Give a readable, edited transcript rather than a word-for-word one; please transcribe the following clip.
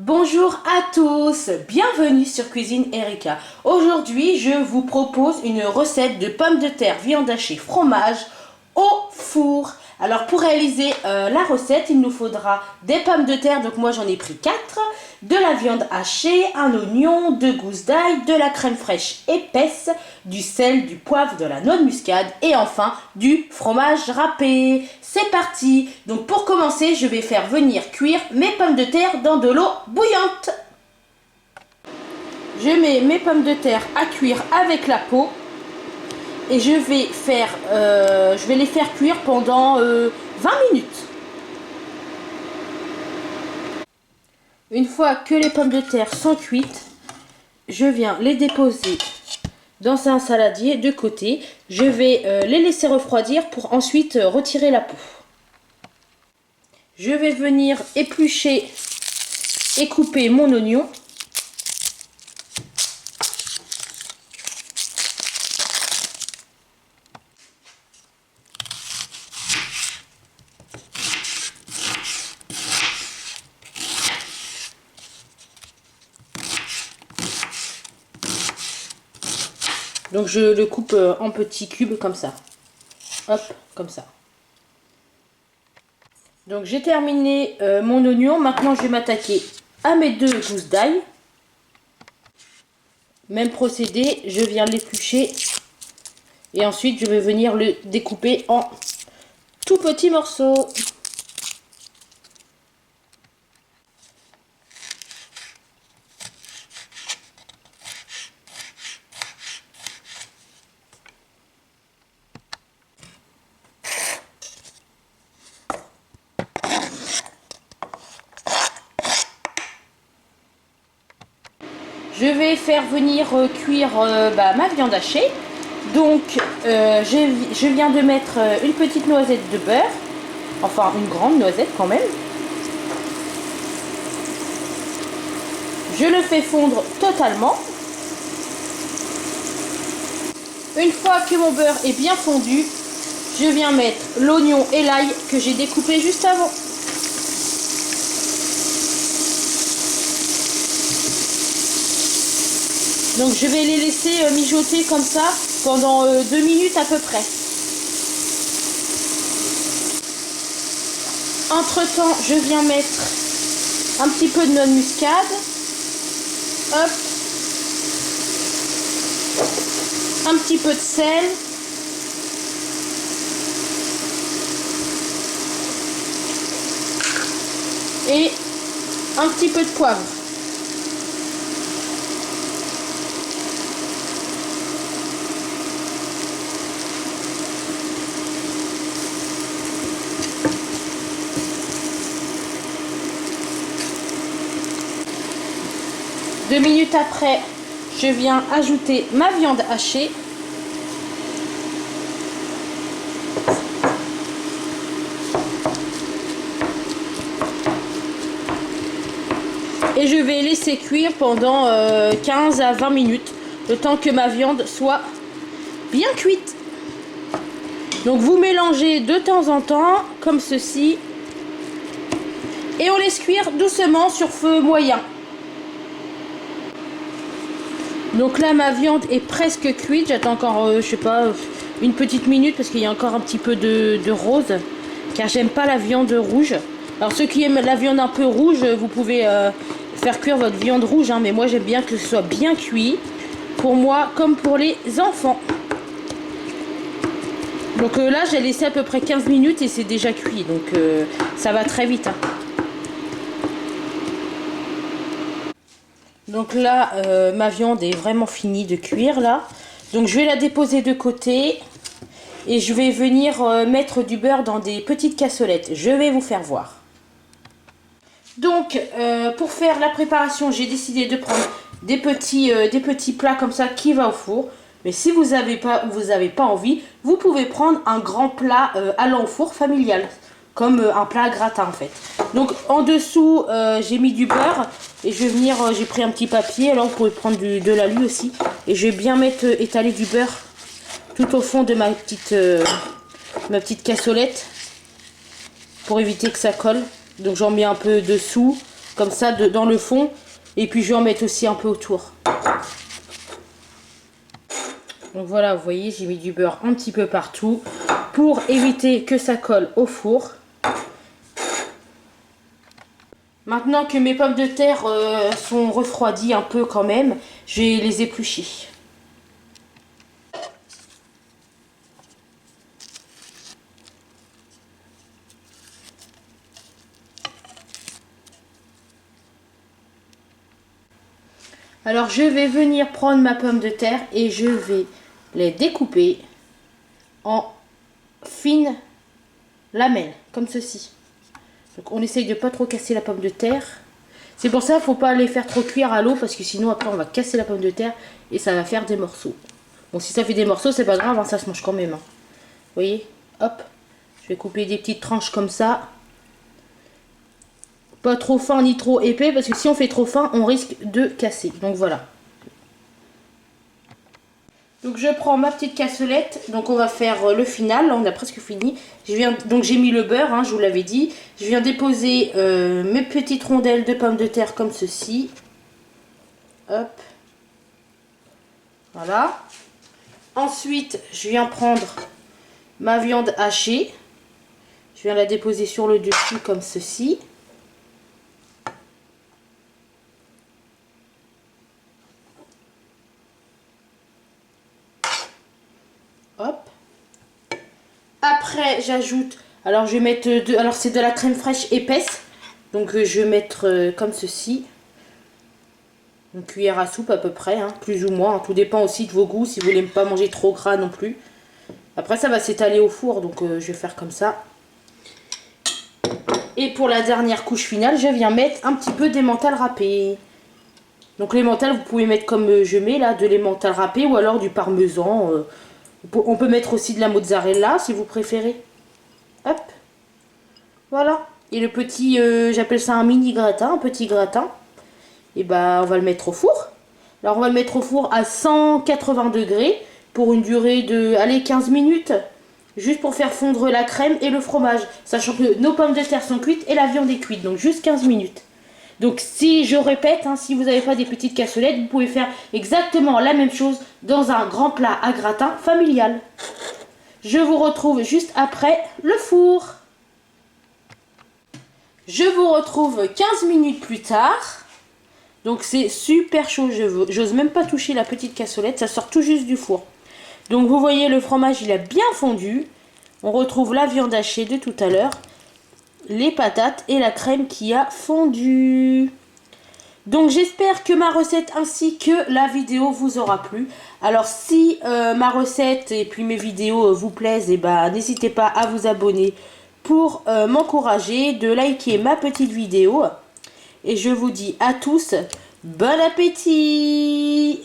Bonjour à tous, bienvenue sur Cuisine Erika. Aujourd'hui, je vous propose une recette de pommes de terre, viande hachée, fromage au four. Alors pour réaliser la recette, il nous faudra des pommes de terre, donc moi j'en ai pris 4, de la viande hachée, un oignon, 2 gousses d'ail, de la crème fraîche épaisse, du sel, du poivre, de la noix de muscade et enfin du fromage râpé. C'est parti. Donc pour commencer, je vais faire venir cuire mes pommes de terre dans de l'eau bouillante. Je mets mes pommes de terre à cuire avec la peau. Et je vais les faire cuire pendant 20 minutes. Une fois que les pommes de terre sont cuites, je viens les déposer dans un saladier de côté. Je vais les laisser refroidir pour ensuite retirer la peau. Je vais venir éplucher et couper mon oignon. Donc je le coupe en petits cubes comme ça. Hop, comme ça. Donc j'ai terminé mon oignon. Maintenant je vais m'attaquer à mes 2 gousses d'ail. Même procédé, je viens l'éplucher. Et ensuite je vais venir le découper en tout petits morceaux. Je vais faire venir cuire ma viande hachée. Donc je viens de mettre une petite noisette de beurre. Enfin une grande noisette quand même. Je le fais fondre totalement. Une fois que mon beurre est bien fondu, je viens mettre l'oignon et l'ail que j'ai découpé juste avant. Donc je vais les laisser mijoter comme ça pendant 2 minutes à peu près. Entre temps, je viens mettre un petit peu de noix de muscade. Hop. Un petit peu de sel. Et un petit peu de poivre. Deux minutes après, je viens ajouter ma viande hachée. Et je vais laisser cuire pendant 15 à 20 minutes, le temps que ma viande soit bien cuite. Donc vous mélangez de temps en temps, comme ceci. Et on laisse cuire doucement sur feu moyen. Donc là ma viande est presque cuite, j'attends encore je sais pas une petite minute parce qu'il y a encore un petit peu de rose, car j'aime pas la viande rouge. Alors ceux qui aiment la viande un peu rouge, vous pouvez faire cuire votre viande rouge, hein, mais moi j'aime bien que ce soit bien cuit, pour moi comme pour les enfants. Donc là j'ai laissé à peu près 15 minutes et c'est déjà cuit, donc ça va très vite, hein. Donc là, ma viande est vraiment finie de cuire là. Donc je vais la déposer de côté. Et je vais venir mettre du beurre dans des petites cassolettes. Je vais vous faire voir. Donc pour faire la préparation, j'ai décidé de prendre des petits plats comme ça qui va au four. Mais si vous n'avez pas envie, vous pouvez prendre un grand plat allant au four familial. Comme un plat à gratin en fait. Donc en dessous j'ai mis du beurre. Et je vais venir, j'ai pris un petit papier. Alors vous pouvez prendre de l'alu aussi. Et je vais bien étaler du beurre tout au fond de ma petite cassolette. Pour éviter que ça colle. Donc j'en mets un peu dessous, comme ça dans le fond. Et puis je vais en mettre aussi un peu autour. Donc voilà, vous voyez, j'ai mis du beurre un petit peu partout pour éviter que ça colle au four. Maintenant que mes pommes de terre sont refroidies un peu quand même, je vais les éplucher. Alors je vais venir prendre ma pomme de terre et je vais les découper en fines lamelles, comme ceci. Donc on essaye de pas trop casser la pomme de terre. C'est pour ça qu'il ne faut pas les faire trop cuire à l'eau parce que sinon après on va casser la pomme de terre et ça va faire des morceaux. Bon, si ça fait des morceaux, c'est pas grave, hein, ça se mange quand même. Hein. Vous voyez, hop, je vais couper des petites tranches comme ça. Pas trop fin ni trop épais parce que si on fait trop fin, on risque de casser. Donc voilà. Donc je prends ma petite cassolette, donc on va faire le final, là on a presque fini. Donc j'ai mis le beurre, hein, je vous l'avais dit. Je viens déposer mes petites rondelles de pommes de terre comme ceci. Hop. Voilà. Ensuite, je viens prendre ma viande hachée. Je viens la déposer sur le dessus comme ceci. Hop. Après, j'ajoute, alors je vais mettre alors c'est de la crème fraîche épaisse. Donc je vais mettre comme ceci. Une cuillère à soupe à peu près, hein, plus ou moins. Tout dépend aussi de vos goûts, si vous voulez pas manger trop gras non plus. Après, ça va s'étaler au four, donc je vais faire comme ça. Et pour la dernière couche finale, je viens mettre un petit peu d'emmental râpé. Donc l'emmental, vous pouvez mettre comme je mets là, de l'emmental râpé ou alors du parmesan. On peut mettre aussi de la mozzarella si vous préférez. Hop. Voilà. Et le petit, j'appelle ça un mini gratin, un petit gratin. Et ben on va le mettre au four. Alors on va le mettre au four à 180 degrés pour une durée de, allez, 15 minutes. Juste pour faire fondre la crème et le fromage. Sachant que nos pommes de terre sont cuites et la viande est cuite. Donc juste 15 minutes. Donc si je répète, hein, si vous n'avez pas des petites cassolettes, vous pouvez faire exactement la même chose dans un grand plat à gratin familial. Je vous retrouve juste après le four. Je vous retrouve 15 minutes plus tard. Donc c'est super chaud, j'ose même pas toucher la petite cassolette, ça sort tout juste du four. Donc vous voyez, le fromage il a bien fondu. On retrouve la viande hachée de tout à l'heure, les patates et la crème qui a fondu. Donc j'espère que ma recette ainsi que la vidéo vous aura plu. Alors si ma recette et puis mes vidéos vous plaisent, et ben n'hésitez pas à vous abonner pour m'encourager, de liker ma petite vidéo. Et je vous dis à tous, bon appétit!